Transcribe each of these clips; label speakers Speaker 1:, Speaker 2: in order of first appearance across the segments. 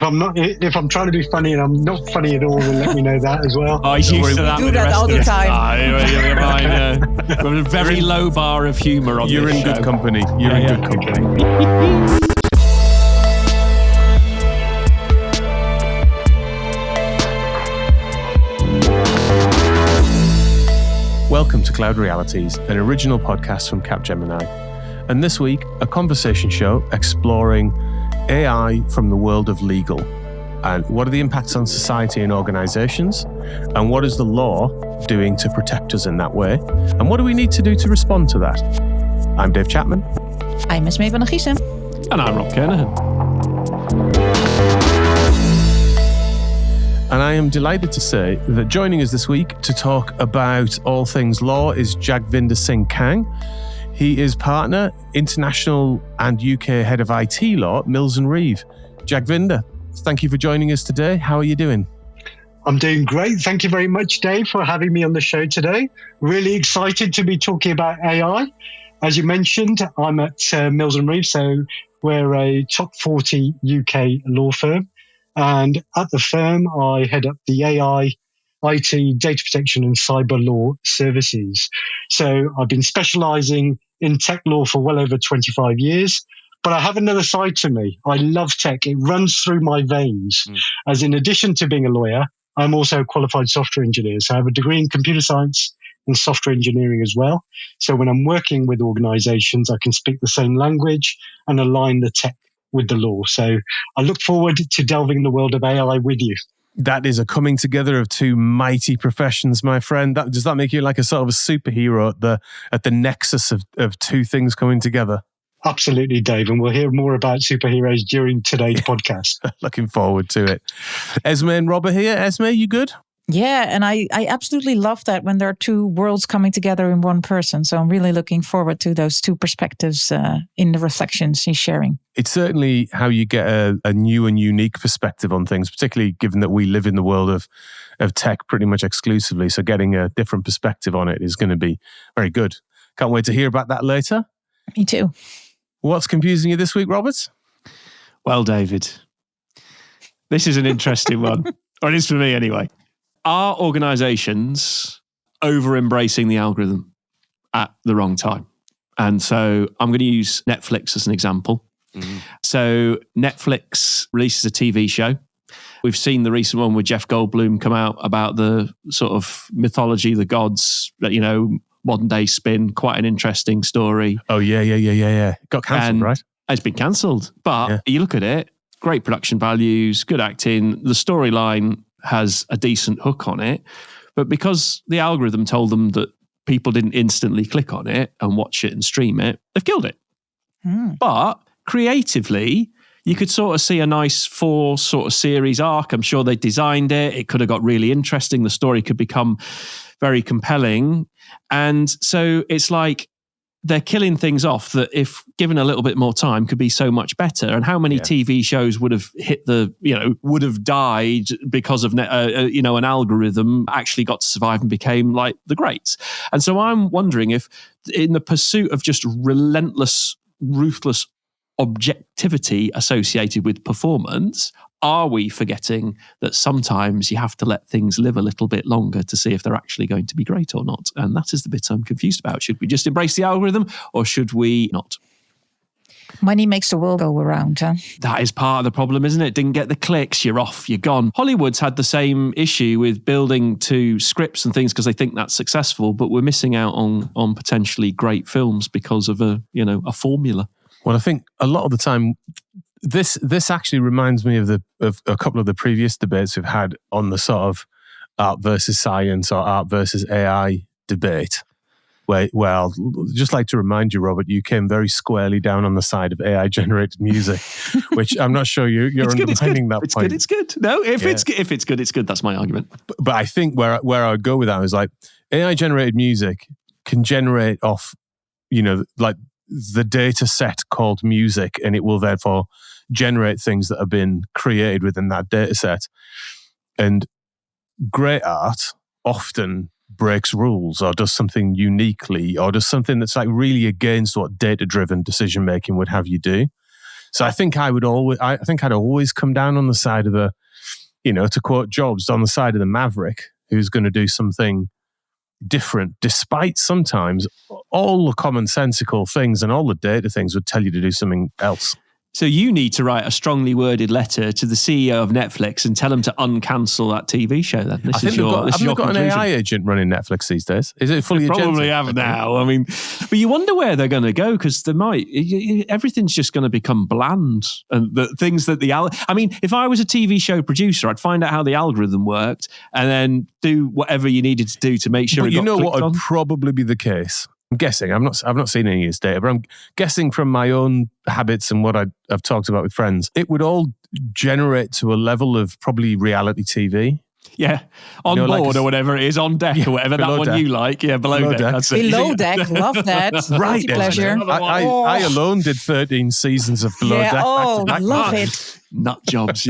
Speaker 1: If I'm trying to be funny and I'm not funny at all, then let me know that as well.
Speaker 2: Oh, he's used to that.
Speaker 3: Do that all the time.
Speaker 2: You're fine. We have a very low bar of humour on
Speaker 4: You're
Speaker 2: this
Speaker 4: in
Speaker 2: show.
Speaker 4: good company. You're in good company. Welcome to Cloud Realities, an original podcast from Capgemini. And this week, a conversation show exploring AI from the world of legal. And what are the impacts on society and organizations? And what is the law doing to protect us in that way? And what do we need to do to respond to that? I'm Dave Chapman.
Speaker 3: I'm Esmee van Giesen.
Speaker 2: And I'm Rob Kernahan.
Speaker 4: And I am delighted to say that joining us this week to talk about all things law is Jagvinder Singh Kang. He is partner, international and UK head of IT law at Mills Reeve. Jagvinder, thank you for joining us today. How are you doing?
Speaker 1: I'm doing great. Thank you very much, Dave, for having me on the show today. Really excited to be talking about AI. As you mentioned, I'm at Mills Reeve, so we're a top 40 UK law firm. And at the firm, I head up the AI, IT, data protection and cyber law services. So I've been specializing in tech law for well over 25 years, but I have another side to me. I love tech. It runs through my veins. As in addition to being a lawyer, I'm also a qualified software engineer. So I have a degree in computer science and software engineering as well. So when I'm working with organizations, I can speak the same language and align the tech with the law. So I look forward to delving in the world of AI with you.
Speaker 4: That is a coming together of two mighty professions, my friend. Does that make you like a sort of a superhero at the nexus of two things coming together?
Speaker 1: Absolutely, Dave. And we'll hear more about superheroes during today's podcast.
Speaker 4: Looking forward to it. Esmee and Rob are here. Esmee, you good?
Speaker 3: Yeah, and I absolutely love that when there are two worlds coming together in one person. So I'm really looking forward to those two perspectives in the reflections he's sharing.
Speaker 4: It's certainly how you get a new and unique perspective on things, particularly given that we live in the world of tech pretty much exclusively. So getting a different perspective on it is going to be very good. Can't wait to hear about that later.
Speaker 3: Me too.
Speaker 4: What's confusing you this week, Robert?
Speaker 2: Well, David, this is an interesting one. Or it is for me anyway. Are organizations over-embracing the algorithm at the wrong time? And so I'm going to use Netflix as an example. Mm-hmm. So Netflix releases a TV show. We've seen the recent one with Jeff Goldblum come out about the sort of mythology, the gods, modern day spin, quite an interesting story.
Speaker 4: Oh, yeah. Got cancelled, right?
Speaker 2: It's been cancelled. But you look at it, great production values, good acting, the storyline has a decent hook on it. But because the algorithm told them that people didn't instantly click on it and watch it and stream it, they've killed it. But creatively, you could sort of see a nice 4 sort of series arc. I'm sure they designed it. It could have got really interesting. The story could become very compelling. And so it's like they're killing things off that if given a little bit more time could be so much better. And how many TV shows would have would have died because of, an algorithm actually got to survive and became like the greats. And so I'm wondering if in the pursuit of just relentless, ruthless objectivity associated with performance, are we forgetting that sometimes you have to let things live a little bit longer to see if they're actually going to be great or not? And that is the bit I'm confused about. Should we just embrace the algorithm or should we not?
Speaker 3: Money makes the world go around, huh?
Speaker 2: That is part of the problem, isn't it? Didn't get the clicks, you're off, you're gone. Hollywood's had the same issue with building to scripts and things because they think that's successful, but we're missing out on potentially great films because of a formula.
Speaker 4: Well, I think a lot of the time, this actually reminds me of a couple of the previous debates we've had on the sort of art versus science or art versus AI debate. Where I'll just like to remind you, Robert, you came very squarely down on the side of AI-generated music, which I'm not sure you're underlining that point.
Speaker 2: It's good. No, if it's good, it's good. That's my argument.
Speaker 4: But I think where I would go with that is like AI-generated music can generate off, like the data set called music, and it will therefore generate things that have been created within that data set. And great art often breaks rules or does something uniquely or does something that's like really against what data-driven decision-making would have you do. So I think I'd always come down on the side of the, to quote Jobs, on the side of the maverick who's going to do something different, despite sometimes all the commonsensical things and all the data things would tell you to do something else.
Speaker 2: So you need to write a strongly worded letter to the CEO of Netflix and tell him to uncancel that TV show. Then
Speaker 4: I think they've got an AI agent running Netflix these days. Is it fully?
Speaker 2: They probably have now. I mean, but you wonder where they're going to go because everything's just going to become bland, and the things that if I was a TV show producer, I'd find out how the algorithm worked and then do whatever you needed to do to make sure.
Speaker 4: But
Speaker 2: it got
Speaker 4: what would
Speaker 2: on.
Speaker 4: probably be the case. I'm guessing. I've not seen any of this data, but I'm guessing from my own habits and what I've talked about with friends, it would all generate to a level of probably reality TV.
Speaker 2: Yeah, on board or whatever it is, on deck or whatever, that one deck. You like. Yeah, below deck. That's it.
Speaker 3: Below deck, love that.
Speaker 4: Right,
Speaker 3: pleasure.
Speaker 4: I alone did 13 seasons of Below Deck.
Speaker 3: Oh, love it.
Speaker 2: Nut jobs,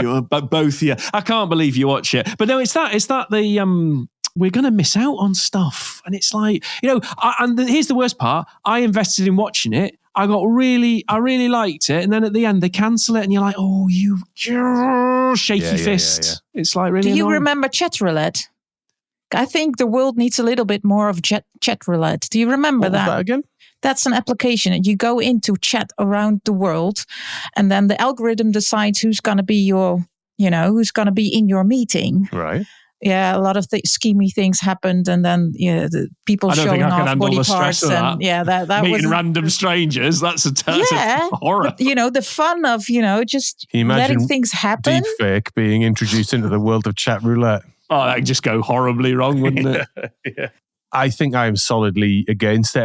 Speaker 2: both. Yeah, I can't believe you watch it. But no, it's that the we're going to miss out on stuff. And it's like, here's the worst part. I invested in watching it. I really liked it. And then at the end, they cancel it. And you're like, oh, you shaky fist. Yeah. It's like really
Speaker 3: Do you
Speaker 2: annoying.
Speaker 3: remember Chat Roulette? I think the world needs a little bit more of Chat Roulette. Do you remember
Speaker 4: what was that again?
Speaker 3: That's an application. You go into chat around the world. And then the algorithm decides who's going to be who's going to be in your meeting.
Speaker 4: Right.
Speaker 3: Yeah, a lot of schemy things happened, and then the people showing off body parts, and that
Speaker 2: meeting random strangers. That's a horror.
Speaker 3: But, the fun of just letting things happen.
Speaker 4: Deepfake being introduced into the world of chat roulette.
Speaker 2: Oh, that could just go horribly wrong, wouldn't it?
Speaker 4: Yeah. I think I am solidly against it.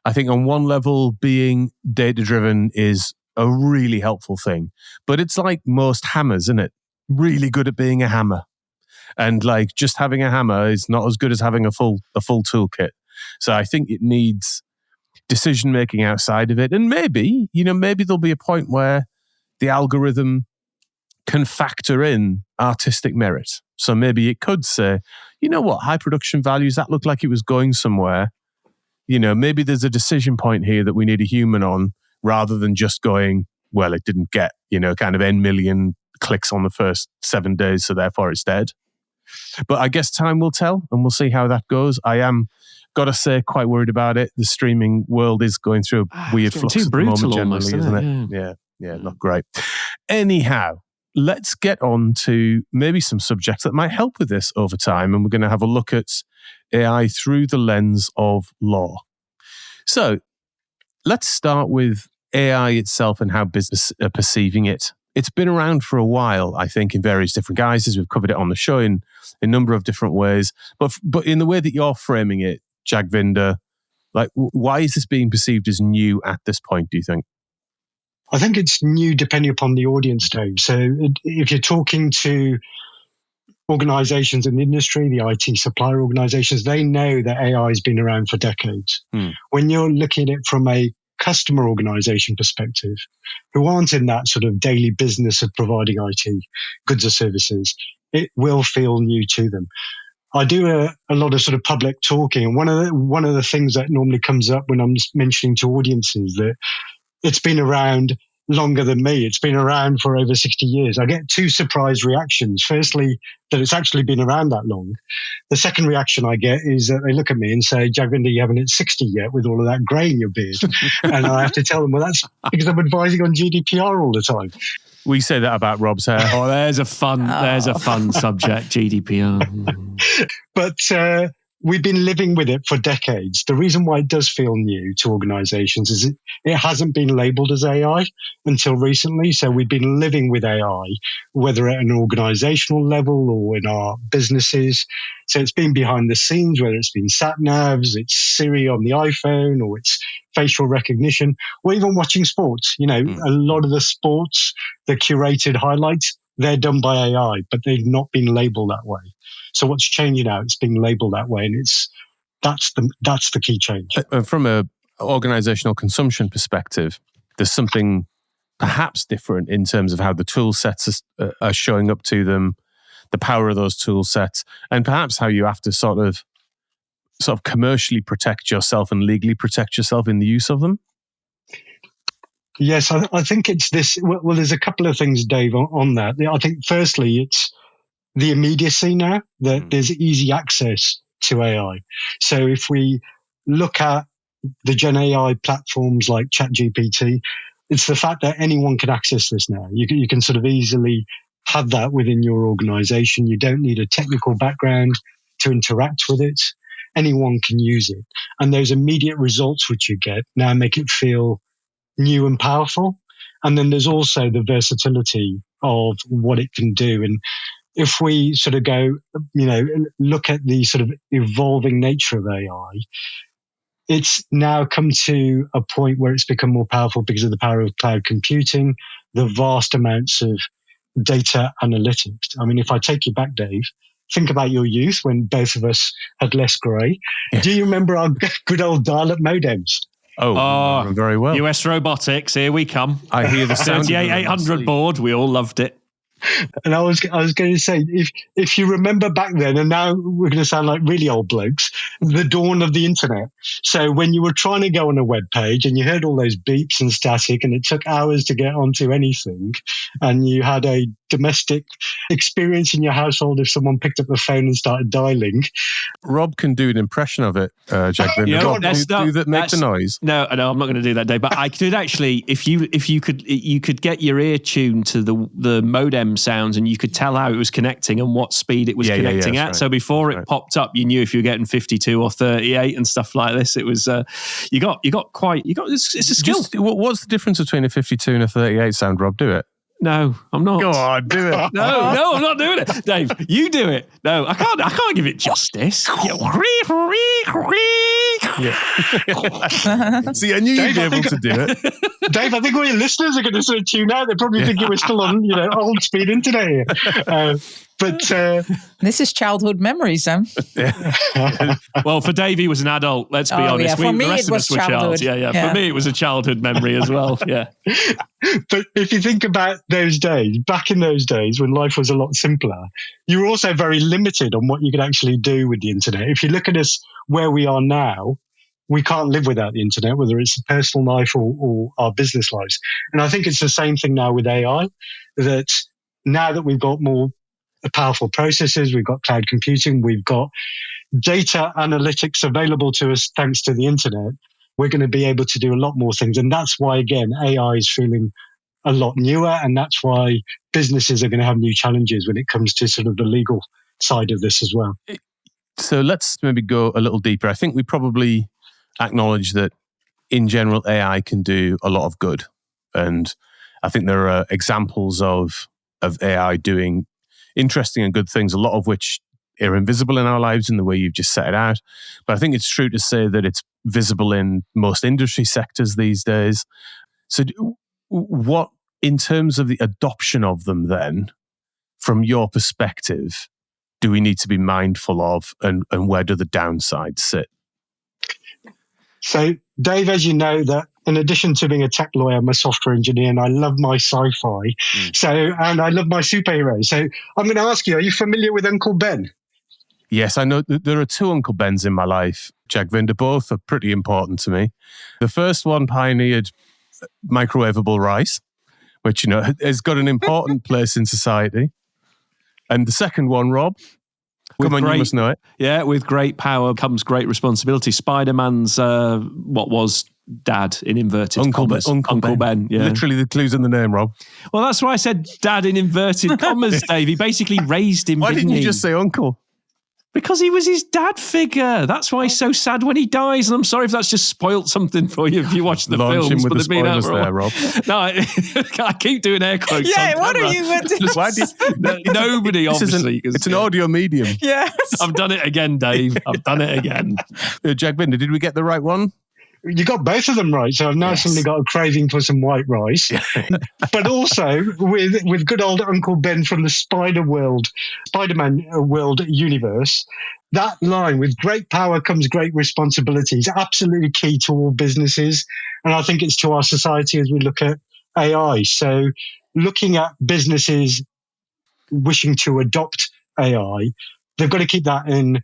Speaker 4: I think on one level, being data driven is a really helpful thing, but it's like most hammers, isn't it? Really good at being a hammer. And like just having a hammer is not as good as having a full toolkit. So I think it needs decision making outside of it. And maybe there'll be a point where the algorithm can factor in artistic merit. So maybe it could say, high production values, that looked like it was going somewhere. Maybe there's a decision point here that we need a human on rather than just going, well, it didn't get, kind of N million clicks on the first 7 days, so therefore it's dead. But I guess time will tell, and we'll see how that goes. I am, got to say, quite worried about it. The streaming world is going through a weird flux at the moment, generally,
Speaker 2: almost,
Speaker 4: isn't it? Yeah, not great. Anyhow, let's get on to maybe some subjects that might help with this over time, and we're going to have a look at AI through the lens of law. So let's start with AI itself and how business are perceiving it. It's been around for a while, I think, in various different guises. We've covered it on the show in a number of different ways. But in the way that you're framing it, Jagvinder, like, why is this being perceived as new at this point, do you think?
Speaker 1: I think it's new depending upon the audience, Dave. So if you're talking to organizations in the industry, the IT supplier organizations, they know that AI has been around for decades. When you're looking at it from a customer organization perspective, who aren't in that sort of daily business of providing IT goods or services, it will feel new to them. I do a lot of sort of public talking, and one of the things that normally comes up when I'm mentioning to audiences that it's been around longer than me. It's been around for over 60 years. I get two surprise reactions. Firstly, that it's actually been around that long. The second reaction I get is that they look at me and say, Jagvinder, you haven't hit 60 yet with all of that grey in your beard. And I have to tell them, well, that's because I'm advising on GDPR all the time.
Speaker 4: We say that about Rob's hair.
Speaker 2: Oh, there's a fun subject, GDPR.
Speaker 1: But we've been living with it for decades. The reason why it does feel new to organizations is it hasn't been labeled as AI until recently. So we've been living with AI, whether at an organizational level or in our businesses. So it's been behind the scenes, whether it's been sat navs, it's Siri on the iPhone, or it's facial recognition, or even watching sports. A lot of the sports, the curated highlights, they're done by AI, but they've not been labeled that way. So what's changing now? It's being labeled that way, and that's the key change.
Speaker 4: From a organizational consumption perspective, there's something perhaps different in terms of how the tool sets are showing up to them, the power of those tool sets, and perhaps how you have to sort of commercially protect yourself and legally protect yourself in the use of them.
Speaker 1: Yes, I think it's this. Well, there's a couple of things, Dave, on that. I think firstly, it's the immediacy now that there's easy access to AI. So if we look at the GenAI platforms like ChatGPT, it's the fact that anyone can access this now. You can sort of easily have that within your organization. You don't need a technical background to interact with it. Anyone can use it. And those immediate results which you get now make it feel new and powerful. And then there's also the versatility of what it can do. And if we sort of go, look at the sort of evolving nature of AI, it's now come to a point where it's become more powerful because of the power of cloud computing, the vast amounts of data analytics. I mean, if I take you back, Dave, think about your youth when both of us had less grey. Yeah. Do you remember our good old dial-up modems?
Speaker 4: Oh, very well.
Speaker 2: US Robotics, here we come.
Speaker 4: I hear the sound.
Speaker 2: 38800 board, we all loved it.
Speaker 1: And I was going to say, if you remember back then, and now we're going to sound like really old blokes, the dawn of the internet. So when you were trying to go on a web page and you heard all those beeps and static, and it took hours to get onto anything, and you had a domestic experience in your household if someone picked up the phone and started dialing.
Speaker 4: Rob can do an impression of it, Jagvinder. Make the noise.
Speaker 2: No, I'm not going to do that, Dave. But I could actually, if you could get your ear tuned to the modem sounds, and you could tell how it was connecting and what speed it was connecting at. Right. So before it popped up, you knew if you were getting 52 or 38 and stuff like this. It was it's a skill.
Speaker 4: What's the difference between a 52 and a 38 sound, Rob? Do it.
Speaker 2: No, I'm not.
Speaker 4: Go on, do it.
Speaker 2: No, I'm not doing it. Dave, you do it. No, I can't give it justice.
Speaker 4: See, I knew you'd be able to do it.
Speaker 1: Dave, I think all your listeners are going to sort of tune out. They probably think you were still on, old speed internet here. But
Speaker 3: this is childhood memories, Sam.
Speaker 2: Well, for Dave, he was an adult. Let's be honest.
Speaker 3: Yeah. For me, it was childhood.
Speaker 2: Yeah. For me, it was a childhood memory as well. Yeah.
Speaker 1: But if you think about those days, back in those days when life was a lot simpler, you were also very limited on what you could actually do with the internet. If you look at us where we are now, we can't live without the internet, whether it's a personal life or our business lives. And I think it's the same thing now with AI, that now that we've got more powerful processors, we've got cloud computing, we've got data analytics available to us thanks to the internet, we're going to be able to do a lot more things. And that's why, again, AI is feeling a lot newer. And that's why businesses are going to have new challenges when it comes to sort of the legal side of this as well.
Speaker 4: So let's maybe go a little deeper. I think we probably acknowledge that in general, AI can do a lot of good. And I think there are examples of AI doing interesting and good things, a lot of which are invisible in our lives in the way you've just set it out. But I think it's true to say that it's visible in most industry sectors these days. So what, in terms of the adoption of them then, from your perspective, do we need to be mindful of, and where do the downsides sit?
Speaker 1: So, Dave, as you know, that in addition to being a tech lawyer, I'm a software engineer, and I love my sci-fi. And I love my superheroes. So I'm going to ask you, are you familiar with Uncle Ben?
Speaker 4: Yes, I know there are two Uncle Bens in my life, Jagvinder. Both are pretty important to me. The first one pioneered microwavable rice, which, has got an important place in society. And the second one, Rob, you must know it.
Speaker 2: Yeah, with great power comes great responsibility. Spider-Man's, what was dad in inverted commas? Uncle Ben. Yeah.
Speaker 4: Literally the clues in the name, Rob.
Speaker 2: Well, that's why I said dad in inverted commas, Dave. He basically raised him,
Speaker 4: Why didn't you just say uncle?
Speaker 2: Because he was his dad figure. That's why he's so sad when he dies. And I'm sorry if that's just spoiled something for you if you watch the
Speaker 4: Launch
Speaker 2: films.
Speaker 4: Him with the spoilers there, Rob.
Speaker 2: No, I keep doing air quotes.
Speaker 3: Yeah, what are you going
Speaker 2: to do? Nobody, obviously.
Speaker 4: It's an audio medium.
Speaker 3: Yes.
Speaker 2: I've done it again, Dave. I've done it again.
Speaker 4: Jagvinder, did we get the right one?
Speaker 1: You got both of them right. So I've now suddenly got a craving for some white rice. But also with good old Uncle Ben from the Spider-Man world universe, that line, with great power comes great responsibility, is absolutely key to all businesses. And I think it's to our society as we look at AI. So looking at businesses wishing to adopt AI, they've got to keep that in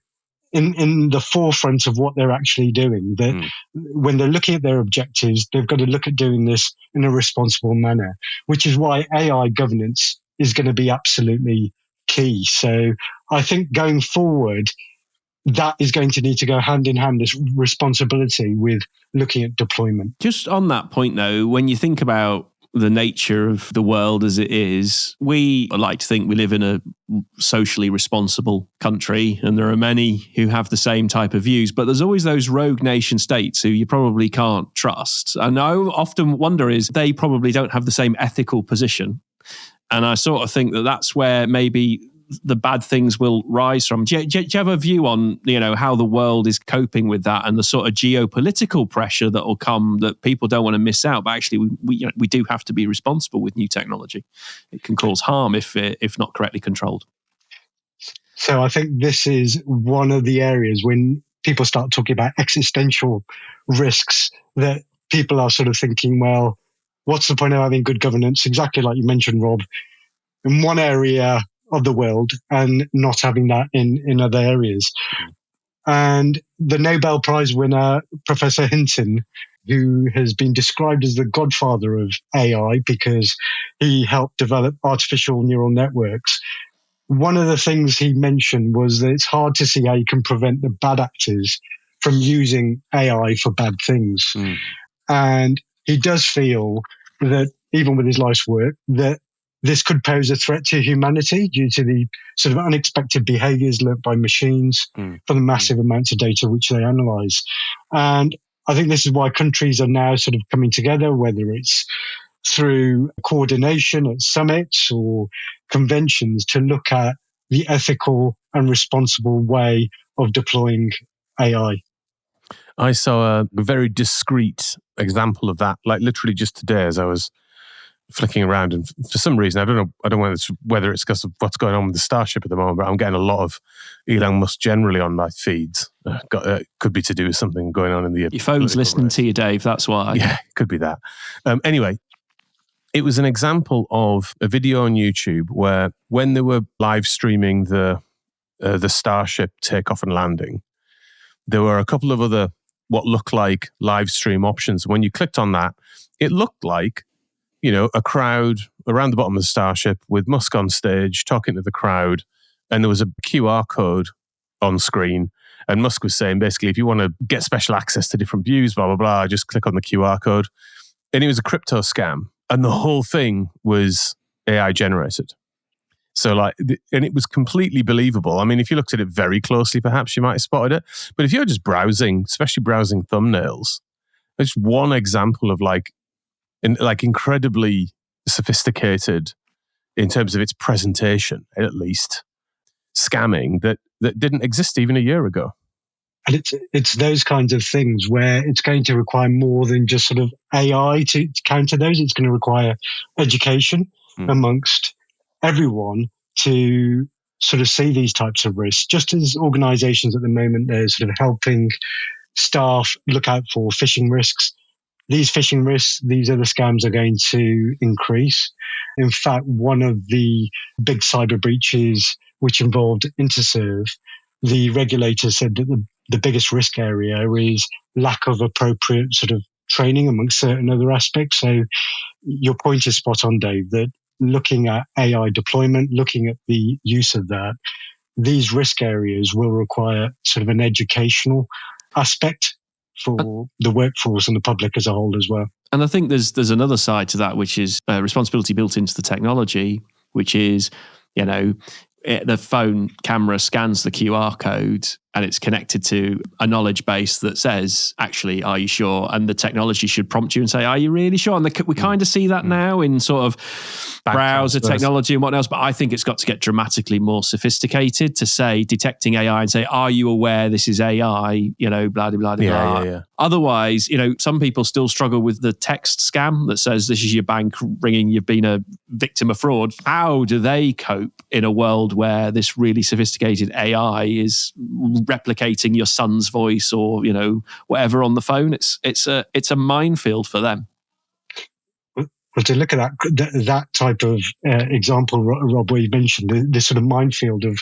Speaker 1: in the forefront of what they're actually doing. That when they're looking at their objectives, they've got to look at doing this in a responsible manner, which is why AI governance is going to be absolutely key. So I think going forward, that is going to need to go hand in hand, this responsibility with looking at deployment.
Speaker 2: Just on that point, though, when you think about the nature of the world as it is, we like to think we live in a socially responsible country, and there are many who have the same type of views, but there's always those rogue nation states who you probably can't trust. And I often wonder is they probably don't have the same ethical position. And I sort of think that that's where maybe the bad things will rise from. Do you have a view on, how the world is coping with that and the sort of geopolitical pressure that will come that people don't want to miss out? But actually, we do have to be responsible with new technology. It can cause harm if not correctly controlled.
Speaker 1: So I think this is one of the areas when people start talking about existential risks that people are sort of thinking, well, what's the point of having good governance? Exactly like you mentioned, Rob, in one area of the world and not having that in other areas. And the Nobel Prize winner, Professor Hinton, who has been described as the godfather of AI because he helped develop artificial neural networks, one of the things he mentioned was that it's hard to see how you can prevent the bad actors from using AI for bad things. And he does feel that even with his life's work, that this could pose a threat to humanity due to the sort of unexpected behaviors learnt by machines from the massive amounts of data which they analyze. And I think this is why countries are now sort of coming together, whether it's through coordination at summits or conventions, to look at the ethical and responsible way of deploying AI.
Speaker 4: I saw a very discreet example of that, like literally just today as I was flicking around, and for some reason, I don't know whether it's because of what's going on with the Starship at the moment, but I'm getting a lot of Elon Musk generally on my feeds. Could be to do with something going on in the...
Speaker 2: Your phone's listening to you, Dave, that's why.
Speaker 4: Yeah, could be that. Anyway, it was an example of a video on YouTube where when they were live streaming the Starship takeoff and landing, there were a couple of other what looked like live stream options. When you clicked on that, it looked like a crowd around the bottom of the Starship with Musk on stage talking to the crowd. And there was a QR code on screen. And Musk was saying, basically, if you want to get special access to different views, blah, blah, blah, just click on the QR code. And it was a crypto scam. And the whole thing was AI generated. So and it was completely believable. I mean, if you looked at it very closely, perhaps you might have spotted it. But if you're just browsing, especially browsing thumbnails, it's one example of incredibly sophisticated in terms of its presentation, at least, scamming that didn't exist even a year ago.
Speaker 1: And it's those kinds of things where it's going to require more than just sort of AI to counter those. It's going to require education amongst everyone to sort of see these types of risks. Just as organizations at the moment, they're sort of helping staff look out for phishing risks. These phishing risks, these other scams are going to increase. In fact, one of the big cyber breaches which involved Interserve, the regulator said that the biggest risk area is lack of appropriate sort of training amongst certain other aspects. So your point is spot on, Dave, that looking at AI deployment, looking at the use of that, these risk areas will require sort of an educational aspect for the workforce and the public as a whole as well.
Speaker 2: And I think there's another side to that, which is responsibility built into the technology, which is, the phone camera scans the QR code and it's connected to a knowledge base that says, actually, are you sure? And the technology should prompt you and say, are you really sure? And we kind of see that now in sort of browser technology and whatnot else. But I think it's got to get dramatically more sophisticated to say, detecting AI and say, are you aware this is AI? Blah, blah, blah, blah.
Speaker 4: Yeah.
Speaker 2: Otherwise, some people still struggle with the text scam that says this is your bank ringing, you've been a victim of fraud. How do they cope in a world where this really sophisticated AI is replicating your son's voice or whatever on the phone? It's a minefield for them.
Speaker 1: Well, to look at that type of example, Rob, where you mentioned this sort of minefield of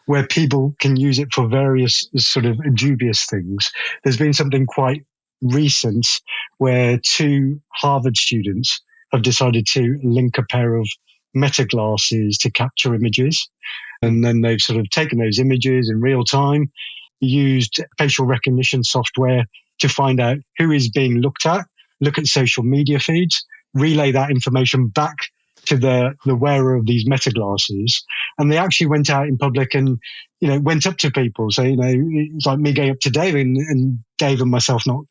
Speaker 1: where people can use it for various sort of dubious things. There's been something quite recent where 2 Harvard students have decided to link a pair of meta glasses to capture images. And then they've sort of taken those images in real time, used facial recognition software to find out who is being looked at, look at social media feeds, relay that information back to the wearer of these meta glasses. And they actually went out in public and, went up to people. So, it's like me going up to Dave and Dave and myself not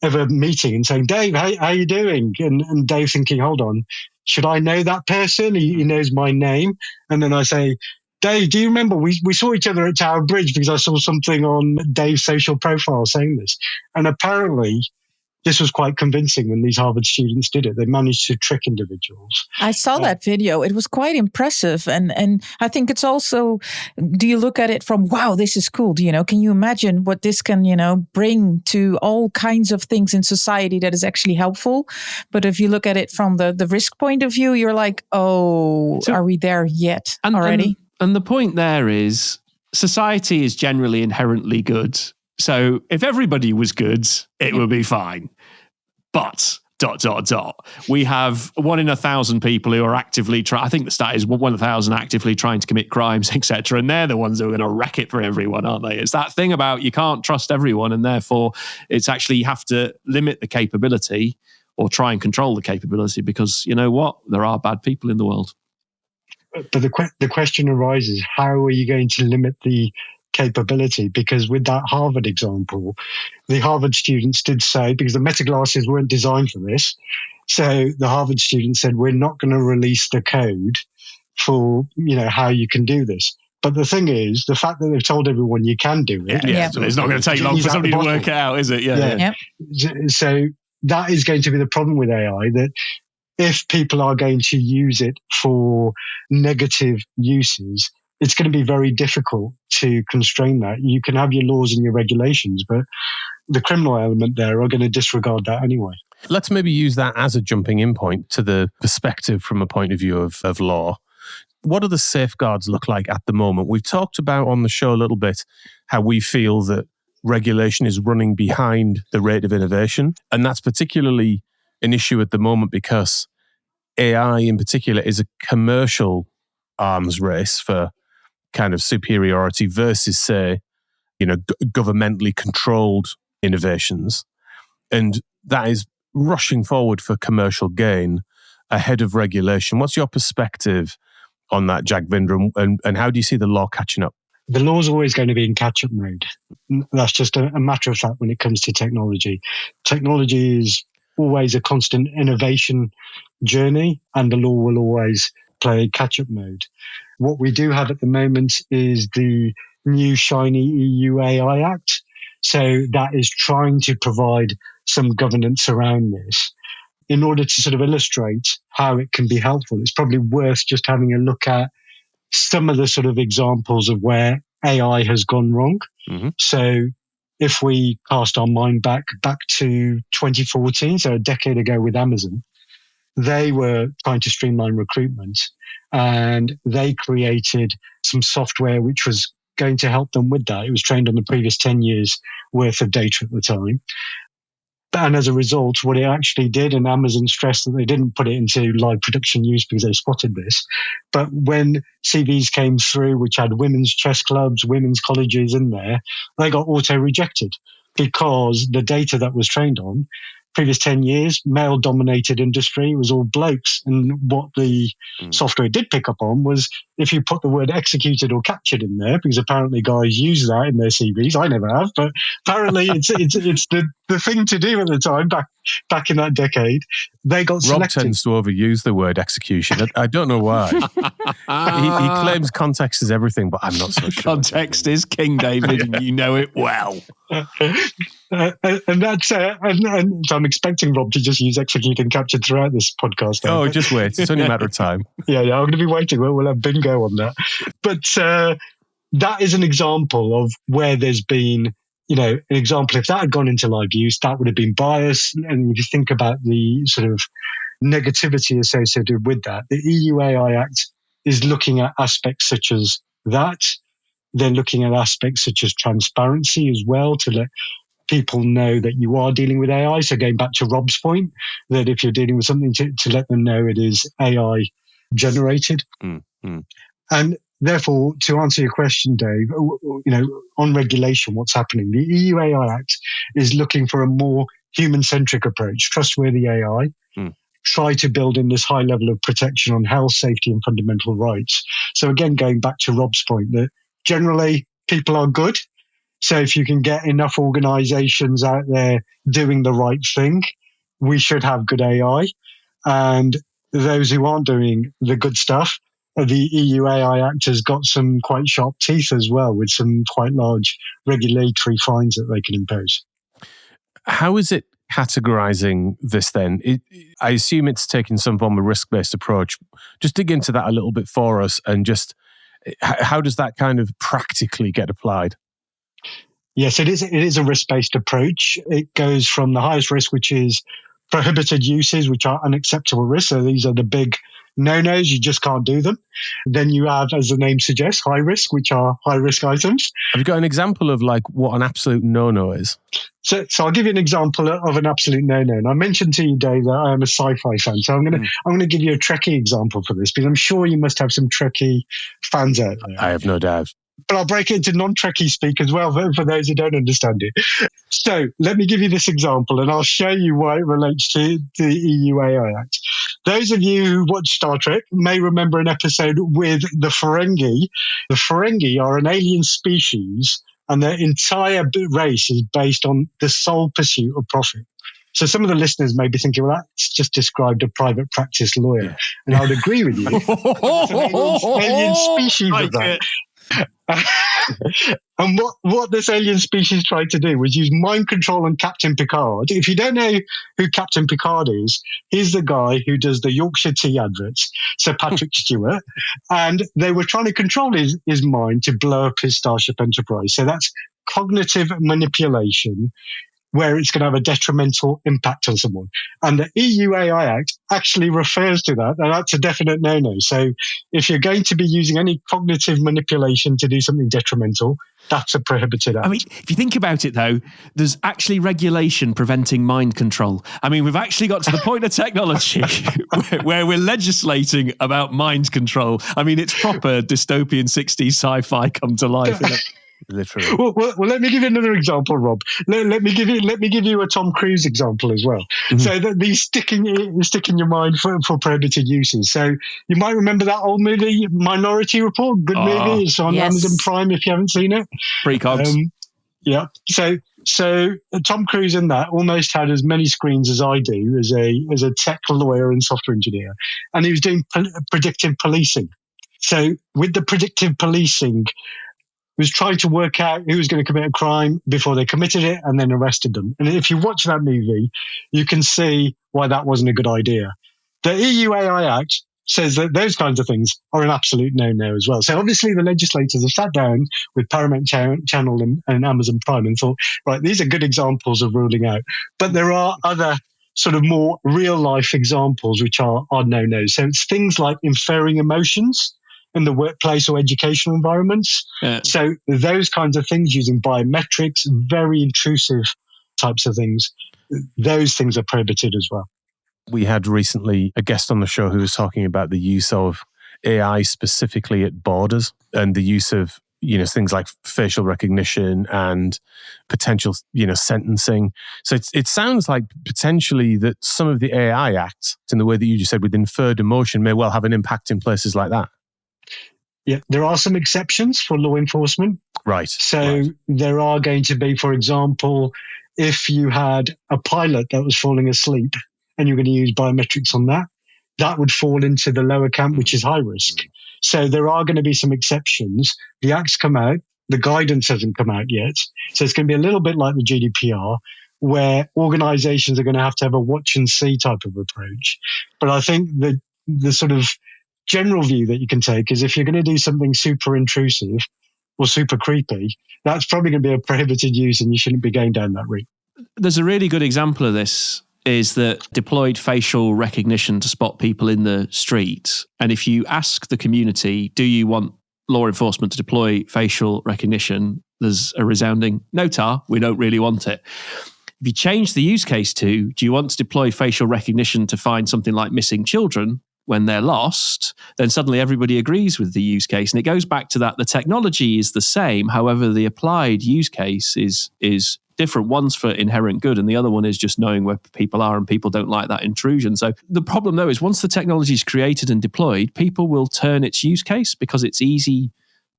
Speaker 1: ever meeting and saying, Dave, how are you doing? And Dave thinking, hold on, should I know that person? He knows my name. And then I say, Dave, do you remember we saw each other at Tower Bridge because I saw something on Dave's social profile saying this. And apparently this was quite convincing when these Harvard students did it. They managed to trick individuals.
Speaker 3: I saw that video. It was quite impressive. And I think it's also, do you look at it from, wow, this is cool. Can you imagine what this can, bring to all kinds of things in society that is actually helpful? But if you look at it from the risk point of view, you're like, are we there yet already?
Speaker 2: And the point there is society is generally inherently good. So if everybody was good, it would be fine. But ... we have 1 in 1,000 people who are actively I think the stat is 1 in 1,000 actively trying to commit crimes, etc. And they're the ones who are going to wreck it for everyone, aren't they? It's that thing about you can't trust everyone, and therefore it's actually you have to limit the capability or try and control the capability because you know what? There are bad people in the world.
Speaker 1: But the question arises, how are you going to limit the capability? Because with that Harvard example, the Harvard students did say, because the meta glasses weren't designed for this, so the Harvard students said, we're not going to release the code for, how you can do this. But the thing is, the fact that they've told everyone you can do it.
Speaker 2: Yeah. So it's not going to take long for somebody to work it out, is it? Yeah.
Speaker 1: So that is going to be the problem with AI, that if people are going to use it for negative uses, it's going to be very difficult to constrain that. You can have your laws and your regulations, but the criminal element there are going to disregard that anyway.
Speaker 4: Let's maybe use that as a jumping in point to the perspective from a point of view of law. What do the safeguards look like at the moment? We've talked about on the show a little bit how we feel that regulation is running behind the rate of innovation. And that's particularly an issue at the moment because AI in particular is a commercial arms race for kind of superiority versus, say, governmentally controlled innovations. And that is rushing forward for commercial gain ahead of regulation. What's your perspective on that, Jagvinder, and how do you see the law catching up?
Speaker 1: The law is always going to be in catch-up mode. That's just a matter of fact when it comes to technology. Technology is always a constant innovation journey, and the law will always play catch-up mode. What we do have at the moment is the new shiny EU AI Act. So that is trying to provide some governance around this. In order to sort of illustrate how it can be helpful, it's probably worth just having a look at some of the sort of examples of where AI has gone wrong. Mm-hmm. So if we cast our mind back to 2014, so a decade ago with Amazon, they were trying to streamline recruitment and they created some software which was going to help them with that. It was trained on the previous 10 years worth of data at the time. And as a result, what it actually did, and Amazon stressed that they didn't put it into live production use because they spotted this, but when CVs came through, which had women's chess clubs, women's colleges in there, they got auto-rejected because the data that was trained on, previous 10 years, male-dominated industry, was all blokes. And what the software did pick up on was if you put the word executed or captured in there, because apparently guys use that in their CVs. I never have, but apparently it's the thing to do at the time, back in that decade. They got selected.
Speaker 4: Rob tends to overuse the word execution. I don't know why. he claims context is everything, but I'm not so sure.
Speaker 2: Context is king, David, and you know it well.
Speaker 1: And that's and so I'm expecting Rob to just use execute and capture throughout this podcast.
Speaker 4: Oh, just wait. It's only a matter of time.
Speaker 1: Yeah, I'm going to be waiting. We'll have bingo on that. But that is an example of where there's been, an example. If that had gone into live use, that would have been biased. And if you think about the sort of negativity associated with that, the EU AI Act is looking at aspects such as that. They're looking at aspects such as transparency as well to let people know that you are dealing with AI. So going back to Rob's point, that if you're dealing with something to let them know it is AI generated. And therefore, to answer your question, Dave, on regulation, what's happening? The EU AI Act is looking for a more human-centric approach, trustworthy AI, try to build in this high level of protection on health, safety, and fundamental rights. So again, going back to Rob's point, that generally people are good. So if you can get enough organizations out there doing the right thing, we should have good AI. And those who aren't doing the good stuff, the EU AI Act has got some quite sharp teeth as well, with some quite large regulatory fines that they can impose.
Speaker 4: How is it categorizing this then? I assume it's taking some form of risk-based approach. Just dig into that a little bit for us, and just how does that kind of practically get applied?
Speaker 1: Yes, it is a risk-based approach. It goes from the highest risk, which is prohibited uses, which are unacceptable risks. So these are the big no-nos, you just can't do them. Then you have, as the name suggests, high risk, which are high-risk items.
Speaker 4: Have you got an example of like what an absolute no-no is?
Speaker 1: So I'll give you an example of an absolute no-no. And I mentioned to you, Dave, that I am a sci-fi fan. So I'm going to give you a Trekkie example for this, because I'm sure you must have some Trekkie fans out there.
Speaker 4: I have no doubt.
Speaker 1: But I'll break it into non-Trekkie speak as well for those who don't understand it. So let me give you this example, and I'll show you why it relates to the EU AI Act. Those of you who watch Star Trek may remember an episode with the Ferengi. The Ferengi are an alien species, and their entire race is based on the sole pursuit of profit. So some of the listeners may be thinking, well, that's just described a private practice lawyer. Yeah. And I would agree with you. It's an alien species of that. And what this alien species tried to do was use mind control on Captain Picard. If you don't know who Captain Picard is, he's the guy who does the Yorkshire tea adverts, Sir Patrick Stewart. And they were trying to control his mind to blow up his Starship Enterprise. So that's cognitive manipulation, where it's going to have a detrimental impact on someone. And the EU AI Act actually refers to that, and that's a definite no-no. So if you're going to be using any cognitive manipulation to do something detrimental, that's a prohibited act.
Speaker 2: I mean, if you think about it, though, there's actually regulation preventing mind control. I mean, we've actually got to the point of technology where we're legislating about mind control. I mean, it's proper dystopian 60s sci-fi come to life, isn't it?
Speaker 4: Literally.
Speaker 1: Well, let me give you another example, Rob. Let me give you a Tom Cruise example as well. Mm-hmm. So that these stick in your mind for prohibited uses. So you might remember that old movie, Minority Report. Good movie. It's on Amazon Prime if you haven't seen it.
Speaker 2: Precogs.
Speaker 1: Yeah. So Tom Cruise in that almost had as many screens as I do as a tech lawyer and software engineer, and he was doing predictive policing. So with the predictive policing, was trying to work out who was going to commit a crime before they committed it and then arrested them. And if you watch that movie, you can see why that wasn't a good idea. The EU AI Act says that those kinds of things are an absolute no-no as well. So obviously the legislators have sat down with Paramount Channel and Amazon Prime and thought, right, these are good examples of ruling out. But there are other sort of more real-life examples which are no-nos. So it's things like inferring emotions in the workplace or educational environments. Yeah. So those kinds of things using biometrics, very intrusive types of things, those things are prohibited as well.
Speaker 4: We had recently a guest on the show who was talking about the use of AI specifically at borders and the use of, things like facial recognition and potential, sentencing. So it sounds like potentially that some of the AI acts, in the way that you just said, with inferred emotion, may well have an impact in places like that.
Speaker 1: Yeah, there are some exceptions for law enforcement.
Speaker 4: Right.
Speaker 1: So there are going to be, for example, if you had a pilot that was falling asleep and you're going to use biometrics on that, that would fall into the lower camp, which is high risk. So there are going to be some exceptions. The act's come out. The guidance hasn't come out yet. So it's going to be a little bit like the GDPR, where organizations are going to have a watch and see type of approach. But I think the sort of general view that you can take is if you're going to do something super intrusive or super creepy, that's probably going to be a prohibited use and you shouldn't be going down that route.
Speaker 2: There's a really good example of this is that deployed facial recognition to spot people in the street. And if you ask the community, do you want law enforcement to deploy facial recognition, there's a resounding no tar, we don't really want it. If you change the use case to, do you want to deploy facial recognition to find something like missing children when they're lost, then suddenly everybody agrees with the use case. And it goes back to that the technology is the same, however, the applied use case is different. One's for inherent good and the other one is just knowing where people are, and people don't like that intrusion. So the problem though is once the technology is created and deployed, people will turn its use case because it's easy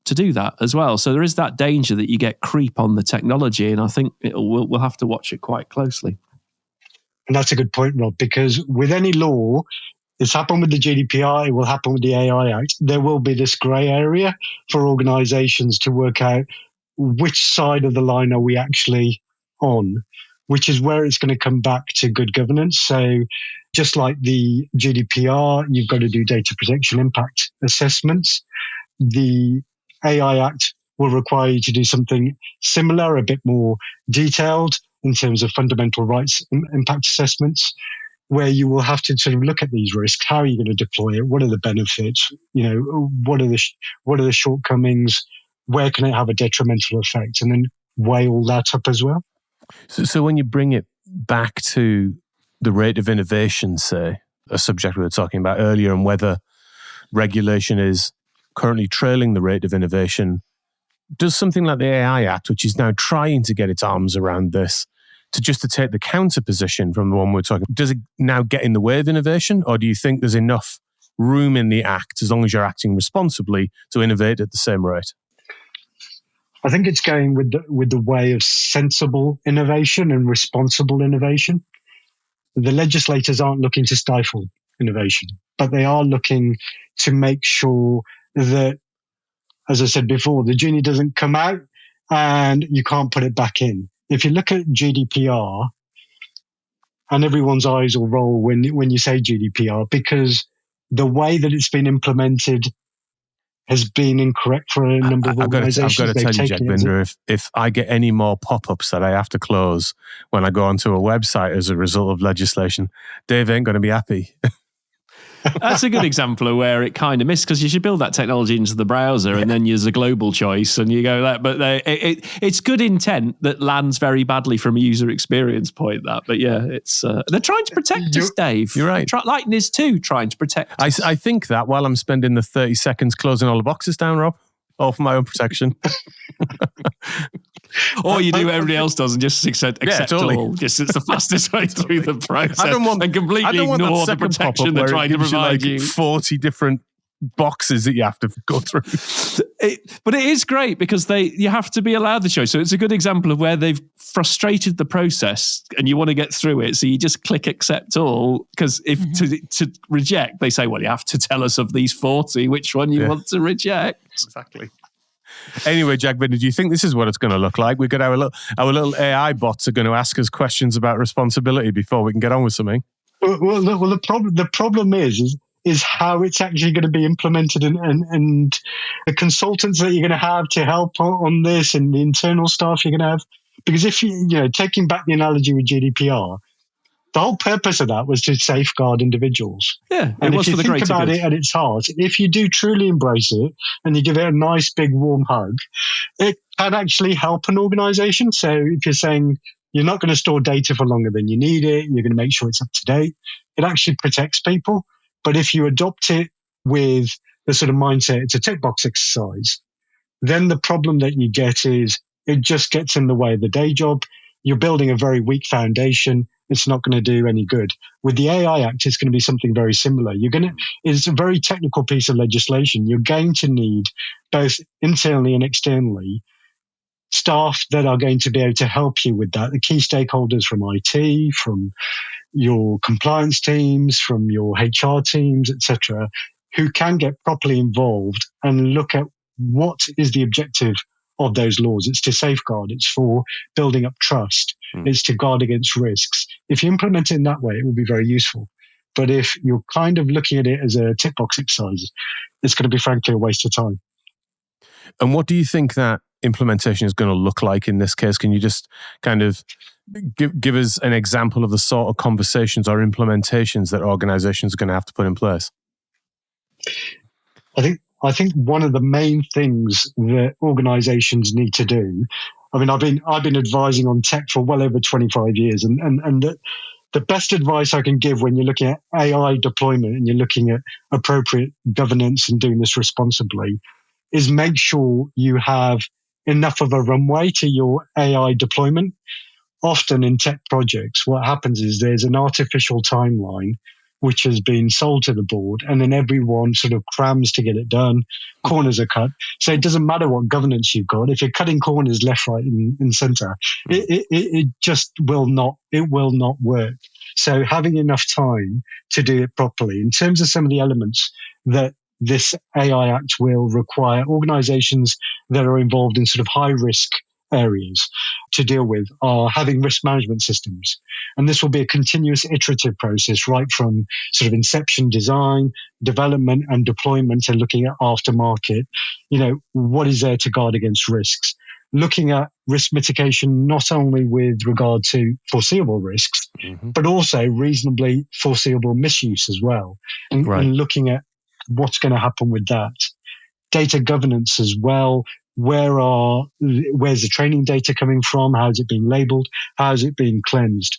Speaker 2: to do that as well. So there is that danger that you get creep on the technology, and I think we'll have to watch it quite closely.
Speaker 1: And that's a good point, Rob, because with any law, it's happened with the GDPR, it will happen with the AI Act. There will be this grey area for organizations to work out which side of the line are we actually on, which is where it's going to come back to good governance. So just like the GDPR, you've got to do data protection impact assessments. The AI Act will require you to do something similar, a bit more detailed in terms of fundamental rights impact assessments, where you will have to sort of look at these risks. How are you going to deploy it? What are the benefits? What are the shortcomings? Where can it have a detrimental effect? And then weigh all that up as well.
Speaker 4: So when you bring it back to the rate of innovation, say, a subject we were talking about earlier, and whether regulation is currently trailing the rate of innovation, does something like the AI Act, which is now trying to get its arms around this, to take the counter position from the one we're talking, does it now get in the way of innovation? Or do you think there's enough room in the Act, as long as you're acting responsibly, to innovate at the same rate?
Speaker 1: I think it's going with the way of sensible innovation and responsible innovation. The legislators aren't looking to stifle innovation, but they are looking to make sure that, as I said before, the genie doesn't come out and you can't put it back in. If you look at GDPR, and everyone's eyes will roll when you say GDPR, because the way that it's been implemented has been incorrect for a number of organizations.
Speaker 4: I've got to tell you, Jagvinder, if I get any more pop-ups that I have to close when I go onto a website as a result of legislation, Dave ain't going to be happy.
Speaker 2: That's a good example of where it kind of missed, because you should build that technology into the browser and then there's a global choice and you go that. But it's good intent that lands very badly from a user experience point. But yeah, it's they're trying to protect us, Dave.
Speaker 4: You're right.
Speaker 2: Lightning is too trying to protect us.
Speaker 4: I think that while I'm spending the 30 seconds closing all the boxes down, Rob, all for my own protection.
Speaker 2: Or you do what everybody else does and just accept
Speaker 4: totally.
Speaker 2: all. Just it's the fastest way through the process.
Speaker 4: And completely
Speaker 2: ignore the protection they're trying to provide you.
Speaker 4: 40 different boxes that you have to go through.
Speaker 2: But it is great because you have to be allowed the choice. So it's a good example of where they've frustrated the process and you want to get through it. So you just click accept all, because if to reject, they say, well, you have to tell us of these 40, which one you want to reject.
Speaker 4: Exactly. Anyway, Jagvinder, do you think this is what it's going to look like? We've got our little AI bots are going to ask us questions about responsibility before we can get on with something.
Speaker 1: Well, the problem is how it's actually going to be implemented, and the consultants that you're going to have to help on this, and the internal staff you're going to have. Because if taking back the analogy with GDPR, the whole purpose of that was to safeguard individuals.
Speaker 2: Yeah,
Speaker 1: and if you think about it at its heart, if you do truly embrace it and you give it a nice big warm hug, it can actually help an organization. So if you're saying you're not going to store data for longer than you need it, you're going to make sure it's up to date, it actually protects people. But if you adopt it with the sort of mindset, it's a tick box exercise, then the problem that you get is it just gets in the way of the day job. You're building a very weak foundation. It's not going to do any good. With the AI Act, it's going to be something very similar. It's a very technical piece of legislation. You're going to need, both internally and externally, staff that are going to be able to help you with that. The key stakeholders from IT, from your compliance teams, from your HR teams, etc., who can get properly involved and look at what is the objective of those laws. It's to safeguard. It's for building up trust. It's to guard against risks. If you implement it in that way, it will be very useful. But if you're kind of looking at it as a tick box exercise, it's going to be, frankly, a waste of time.
Speaker 4: And what do you think that implementation is going to look like in this case? Can you just kind of give us an example of the sort of conversations or implementations that organizations are going to have to put in place?
Speaker 1: I I think one of the main things that organizations need to do, I mean, I've been advising on tech for well over 25 years, and the best advice I can give when you're looking at AI deployment and you're looking at appropriate governance and doing this responsibly is make sure you have enough of a runway to your AI deployment. Often in tech projects, what happens is there's an artificial timeline which has been sold to the board, and then everyone sort of crams to get it done. Corners are cut. So it doesn't matter what governance you've got. If you're cutting corners left, right, and center, it just will not work. So having enough time to do it properly, in terms of some of the elements that this AI Act will require organizations that are involved in sort of high risk areas to deal with are having risk management systems. And this will be a continuous iterative process, right from sort of inception, design, development and deployment, and looking at aftermarket, what is there to guard against risks? Looking at risk mitigation, not only with regard to foreseeable risks, but also reasonably foreseeable misuse as well. And looking at what's going to happen with that. Data governance as well. Where's the training data coming from? How is it being labeled? How is it being cleansed?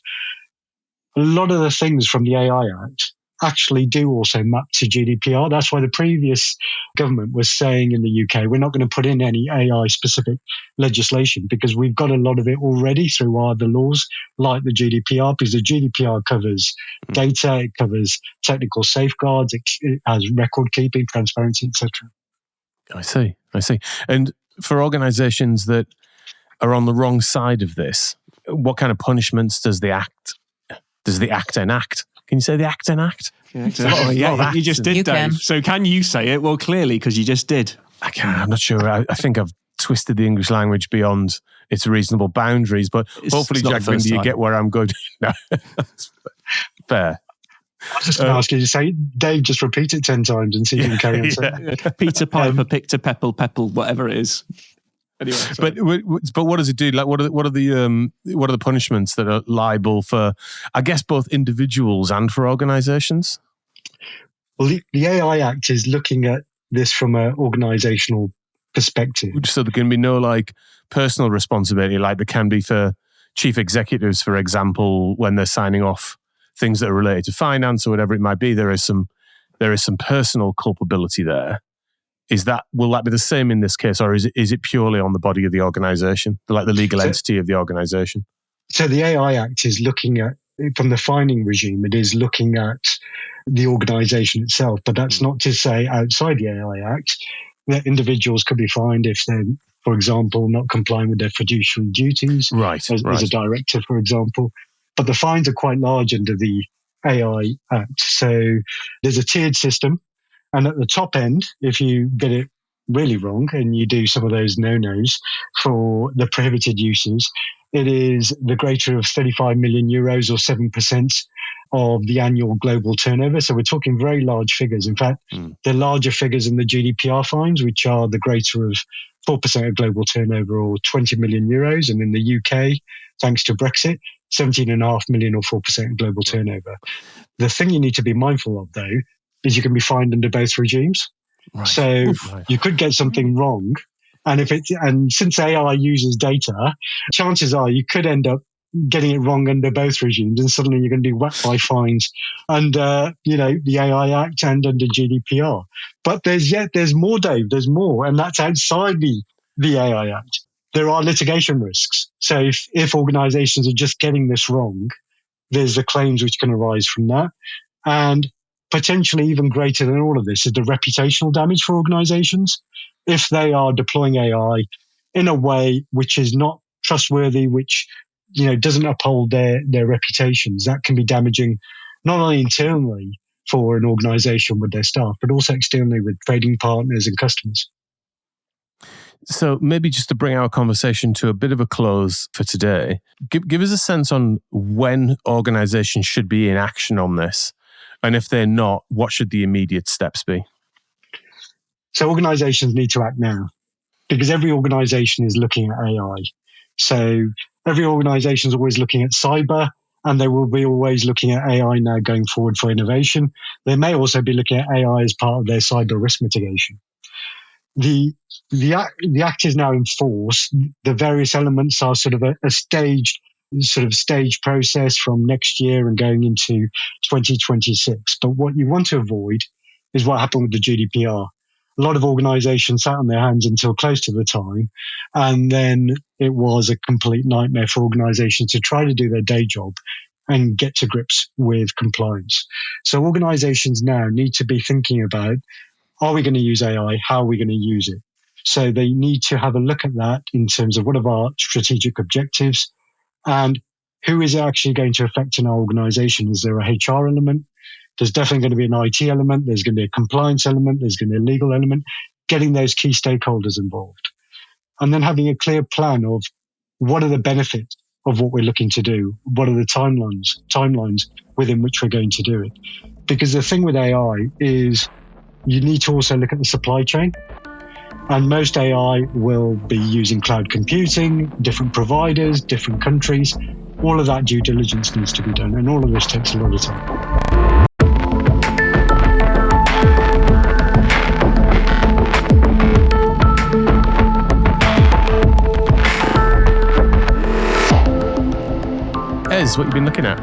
Speaker 1: A lot of the things from the AI Act actually do also map to GDPR. That's why the previous government was saying in the UK, we're not going to put in any AI specific legislation because we've got a lot of it already through other laws like the GDPR, because the GDPR covers data, it covers technical safeguards, it has record keeping, transparency, etc.
Speaker 4: I see. And for organizations that are on the wrong side of this, what kind of punishments does the Act enact? Can you say the Act enact?
Speaker 2: Yeah, you just did,
Speaker 3: you
Speaker 2: Dave.
Speaker 3: can.
Speaker 2: So can you say it? Well, clearly, because you just did.
Speaker 4: I can't. I'm not sure. I think I've twisted the English language beyond its reasonable boundaries, but hopefully, Jagvinder, you get where I'm going. No, that's fair.
Speaker 1: I was just going to ask you to say, Dave, just repeat it 10 times and see if you can carry on saying.
Speaker 2: Peter Piper picked a pepple, whatever it is. Anyway,
Speaker 4: but what does it do? Like, what are the punishments that are liable for, I guess, both individuals and for organisations?
Speaker 1: Well, the AI Act is looking at this from an organisational perspective.
Speaker 4: So there can be no personal responsibility, like there can be for chief executives, for example, when they're signing off things that are related to finance or whatever it might be. There is some personal culpability there. Will that be the same in this case, or is it purely on the body of the organisation, like the legal entity of the organisation? So
Speaker 1: the AI Act is looking at, from the fining regime, it is looking at the organisation itself. But that's not to say outside the AI Act that individuals could be fined if they're, for example, not complying with their fiduciary duties as a director, for example. But the fines are quite large under the AI Act. So there's a tiered system. And at the top end, if you get it really wrong and you do some of those no-nos for the prohibited uses, it is the greater of 35 million euros or 7% of the annual global turnover. So we're talking very large figures. In fact, they're larger figures than the GDPR fines, which are the greater of 4% of global turnover or 20 million euros. And in the UK, thanks to Brexit, 17.5 million or 4% of global turnover. The thing you need to be mindful of, though, is you can be fined under both regimes. Right. So you could get something wrong. And since AI uses data, chances are you could end up getting it wrong under both regimes, and suddenly you're going to be whacked by fines under, the AI Act and under GDPR. But there's more, Dave. There's more, and that's outside the AI Act. There are litigation risks. So if organizations are just getting this wrong, there's the claims which can arise from that. And potentially even greater than all of this is the reputational damage for organizations. If they are deploying AI in a way which is not trustworthy, which doesn't uphold their reputations, that can be damaging not only internally for an organization with their staff, but also externally with trading partners and customers.
Speaker 4: So maybe just to bring our conversation to a bit of a close for today, give us a sense on when organizations should be in action on this. And if they're not, what should the immediate steps be?
Speaker 1: So organizations need to act now, because every organization is looking at AI. So every organization is always looking at cyber, and they will be always looking at AI now going forward for innovation. They may also be looking at AI as part of their cyber risk mitigation. the act is now in force. The various elements are sort of a staged process from next year and going into 2026. But what you want to avoid is what happened with the GDPR. A lot of organizations sat on their hands until close to the time, and then it was a complete nightmare for organizations to try to do their day job and get to grips with compliance. So organizations now need to be thinking about, are we going to use AI? How are we going to use it? So they need to have a look at that in terms of what are our strategic objectives and who is it actually going to affect in our organization? Is there a HR element? There's definitely going to be an IT element. There's going to be a compliance element. There's going to be a legal element. Getting those key stakeholders involved. And then having a clear plan of what are the benefits of what we're looking to do? What are the timelines within which we're going to do it? Because the thing with AI is you need to also look at the supply chain. And most AI will be using cloud computing, different providers, different countries. All of that due diligence needs to be done. And all of this takes a lot of time.
Speaker 4: What you've been looking at?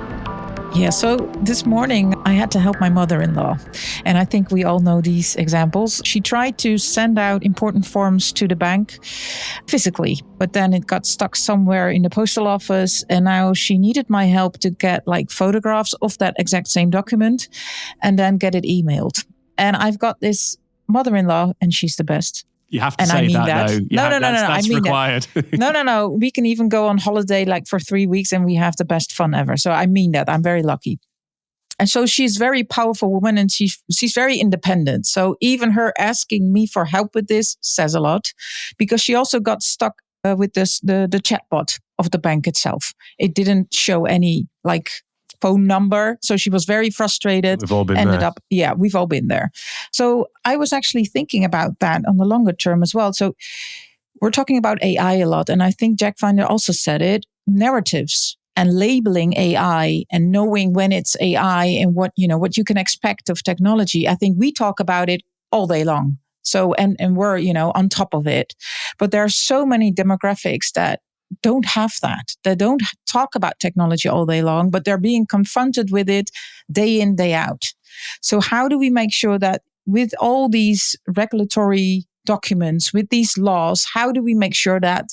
Speaker 3: Yeah, so this morning I had to help my mother-in-law. And I think we all know these examples. She tried to send out important forms to the bank physically, but then it got stuck somewhere in the postal office. And now she needed my help to get like photographs of that exact same document and then get it emailed. And I've got this mother-in-law and she's the best.
Speaker 2: You have to say that, though.
Speaker 3: No.
Speaker 2: That's
Speaker 3: I mean
Speaker 2: required.
Speaker 3: No. We can even go on holiday like for 3 weeks and we have the best fun ever. So I mean that. I'm very lucky. And so she's a very powerful woman and she's very independent. So even her asking me for help with this says a lot because she also got stuck with the chatbot of the bank itself. It didn't show any like phone number. So she was very frustrated.
Speaker 4: We've all been there.
Speaker 3: Yeah, we've all been there. So I was actually thinking about that on the longer term as well. So we're talking about AI a lot. And I think Jagvinder also said it, narratives and labeling AI and knowing when it's AI and what you can expect of technology. I think we talk about it all day long. So, and we're, on top of it. But there are so many demographics that don't have that. They don't talk about technology all day long, but they're being confronted with it day in, day out. So how do we make sure that with all these regulatory documents, with these laws, how do we make sure that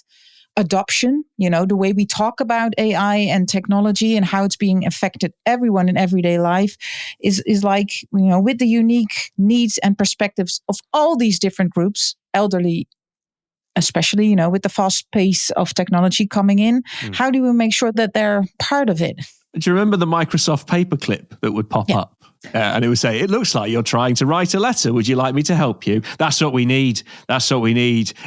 Speaker 3: adoption, the way we talk about AI and technology and how it's being affected everyone in everyday life is like, with the unique needs and perspectives of all these different groups, elderly, especially, with the fast pace of technology coming in, how do we make sure that they're part of it?
Speaker 2: Do you remember the Microsoft paperclip that would pop up? And it would say, it looks like you're trying to write a letter. Would you like me to help you? That's what we need.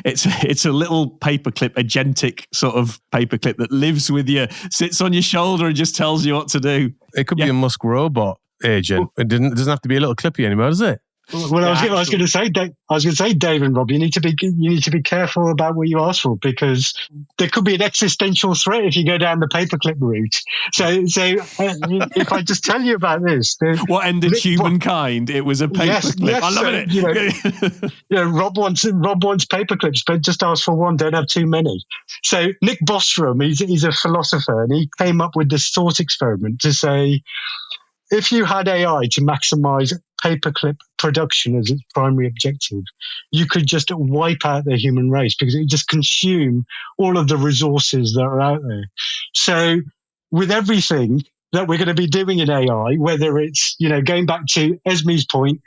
Speaker 2: It's a little paperclip, agentic sort of paperclip that lives with you, sits on your shoulder and just tells you what to do.
Speaker 4: It could be a Musk robot agent. It doesn't have to be a little clippy anymore, does it?
Speaker 1: Well, I was going to say, Dave and Rob, you need to be careful about what you ask for because there could be an existential threat if you go down the paperclip route. So if I just tell you about this,
Speaker 2: what ended humankind? It was a paperclip.
Speaker 1: Yes,
Speaker 2: I love it.
Speaker 1: Rob wants paperclips, but just ask for one. Don't have too many. So Nick Bostrom, he's a philosopher, and he came up with this thought experiment to say, if you had AI to maximize paperclip production as its primary objective, you could just wipe out the human race because it would just consume all of the resources that are out there. So with everything that we're going to be doing in AI, whether it's, going back to Esmee's point,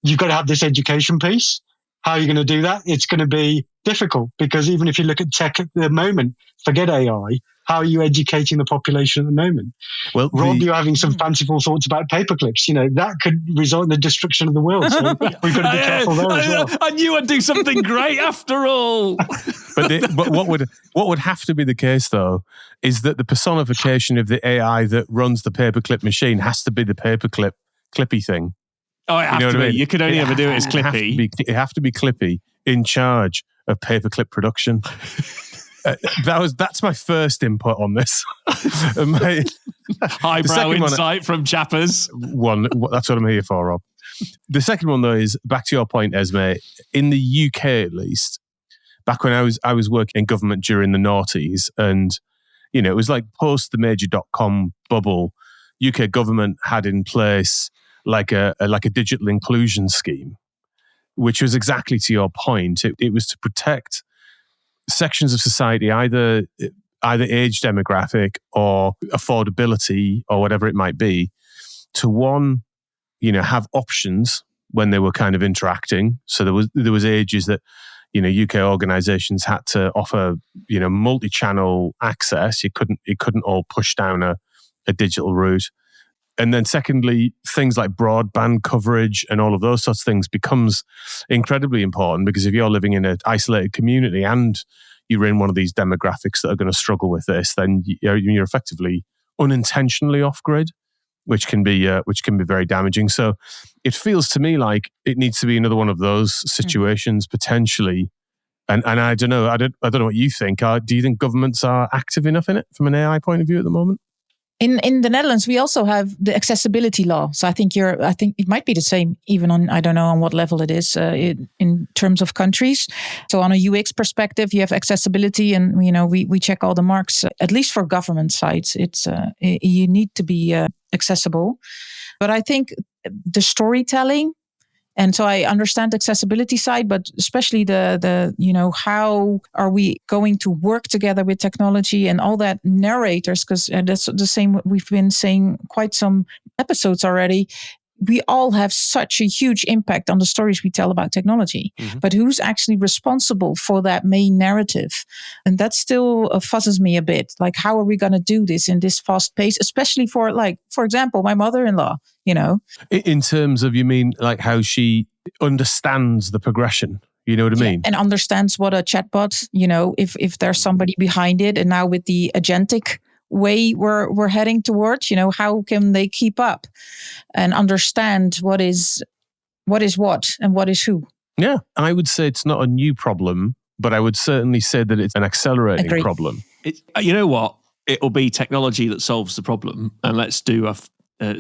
Speaker 1: you've got to have this education piece. How are you going to do that? It's going to be difficult because even if you look at tech at the moment, forget AI, how are you educating the population at the moment?
Speaker 4: Well,
Speaker 1: Rob, you're having some fanciful thoughts about paperclips. That could result in the destruction of the world. So we've got to be careful there as well.
Speaker 2: I knew I'd do something great after all.
Speaker 4: But what would have to be the case, though, is that the personification of the AI that runs the paperclip machine has to be the clippy thing.
Speaker 2: Oh, it has to be. I mean? You could only ever do it as Clippy.
Speaker 4: It have to be Clippy in charge of paperclip production. That's my first input on this.
Speaker 2: Highbrow insight from Chappers.
Speaker 4: That's what I'm here for, Rob. The second one, though, is back to your point, Esmee. In the UK, at least, back when I was working in government during the noughties, and it was like post the major .com bubble, UK government had in place like a digital inclusion scheme, which was exactly to your point. It was to protect sections of society, either age demographic or affordability or whatever it might be, to one, have options when they were kind of interacting. So there was ages that UK organisations had to offer multi-channel access. It couldn't all push down a digital route. And then secondly, things like broadband coverage and all of those sorts of things becomes incredibly important, because if you're living in an isolated community and you're in one of these demographics that are going to struggle with this, then you're effectively unintentionally off grid, which can be very damaging. So it feels to me like it needs to be another one of those situations potentially. And I don't know. I don't know what you think. Do you think governments are active enough in it from an AI point of view at the moment?
Speaker 3: In the Netherlands, we also have the accessibility law. So I think it might be the same, even on, I don't know on what level it is in terms of countries. So on a UX perspective, you have accessibility, and we check all the marks. At least for government sites, it's you need to be accessible. But I think the storytelling. And so I understand the accessibility side, but especially the how are we going to work together with technology and all that narrators, because that's the same we've been saying quite some episodes already. We all have such a huge impact on the stories we tell about technology, but who's actually responsible for that main narrative? And that still fuzzes me a bit. Like, how are we going to do this in this fast pace, especially for example, my mother-in-law,
Speaker 4: In terms of, you mean like how she understands the progression? You know what I mean?
Speaker 3: And understands what a chatbot, if there's somebody behind it, and now with the agentic way we're heading towards, how can they keep up and understand what is what and what is who?
Speaker 4: Yeah, I would say it's not a new problem, but I would certainly say that it's an accelerating problem.
Speaker 2: You know what? It'll be technology that solves the problem. And let's do a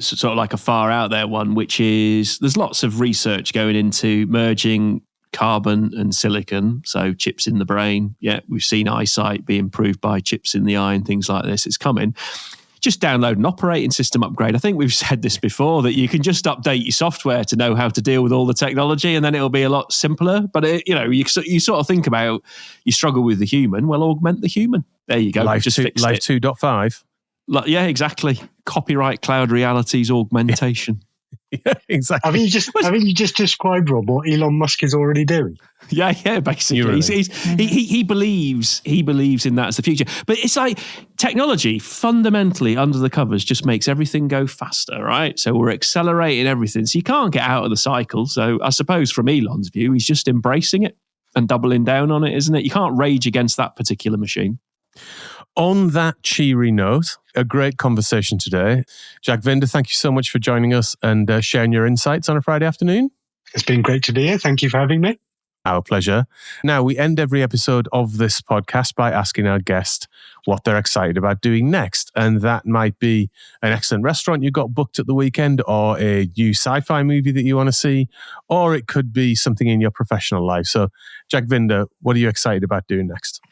Speaker 2: sort of like a far out there one, which is there's lots of research going into merging carbon and silicon, so chips in the brain. Yeah, we've seen eyesight be improved by chips in the eye and things like this. It's coming. Just download an operating system upgrade. I think we've said this before, that you can just update your software to know how to deal with all the technology, and then it'll be a lot simpler. But you sort of think about, you struggle with the human, well, augment the human. There you go.
Speaker 4: Life 2.5.
Speaker 2: Yeah, exactly. Copyright cloud realities augmentation.
Speaker 4: Yeah, exactly.
Speaker 1: Haven't you just described, Rob, what Elon Musk is already doing?
Speaker 2: Yeah, basically. He believes in that as the future. But it's like technology fundamentally under the covers just makes everything go faster, right? So we're accelerating everything. So you can't get out of the cycle. So I suppose from Elon's view, he's just embracing it and doubling down on it, isn't it? You can't rage against that particular machine.
Speaker 4: On that cheery note, a great conversation today. Jagvinder, thank you so much for joining us and sharing your insights on a Friday afternoon.
Speaker 1: It's been great to be here. Thank you for having me.
Speaker 4: Our pleasure. Now, we end every episode of this podcast by asking our guest what they're excited about doing next. And that might be an excellent restaurant you got booked at the weekend, or a new sci-fi movie that you want to see, or it could be something in your professional life. So, Jagvinder, what are you excited about doing next?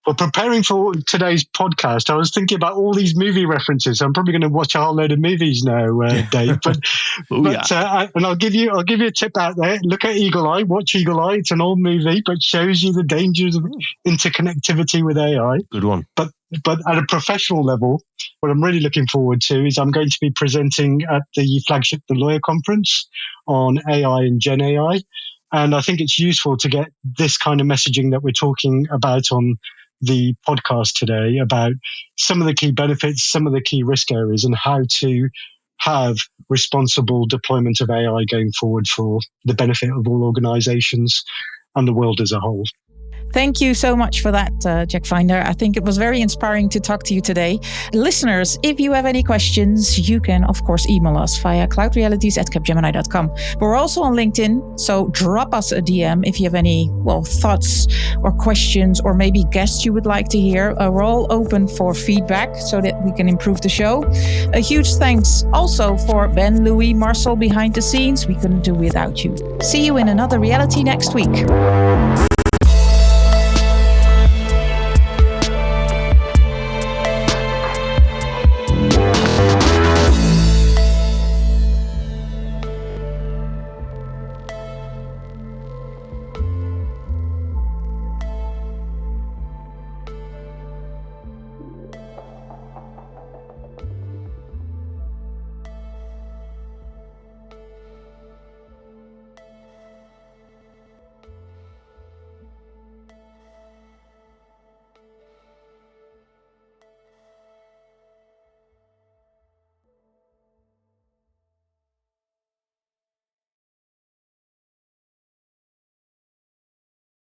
Speaker 1: Well, preparing for today's podcast, I was thinking about all these movie references. I'm probably going to watch a whole load of movies now, Dave. And I'll give you a tip out there. Look at Eagle Eye. Watch Eagle Eye. It's an old movie, but shows you the dangers of interconnectivity with AI.
Speaker 4: Good one.
Speaker 1: But at a professional level, what I'm really looking forward to is I'm going to be presenting at the flagship The Lawyer Conference on AI and GenAI. And I think it's useful to get this kind of messaging that we're talking about on the podcast today, about some of the key benefits, some of the key risk areas, and how to have responsible deployment of AI going forward for the benefit of all organizations and the world as a whole.
Speaker 3: Thank you so much for that, Jagvinder. I think it was very inspiring to talk to you today. Listeners, if you have any questions, you can, of course, email us via cloudrealities@capgemini.com. We're also on LinkedIn, so drop us a DM if you have any, thoughts or questions or maybe guests you would like to hear. We're all open for feedback so that we can improve the show. A huge thanks also for Ben, Louis, Marcel behind the scenes. We couldn't do without you. See you in another reality next week.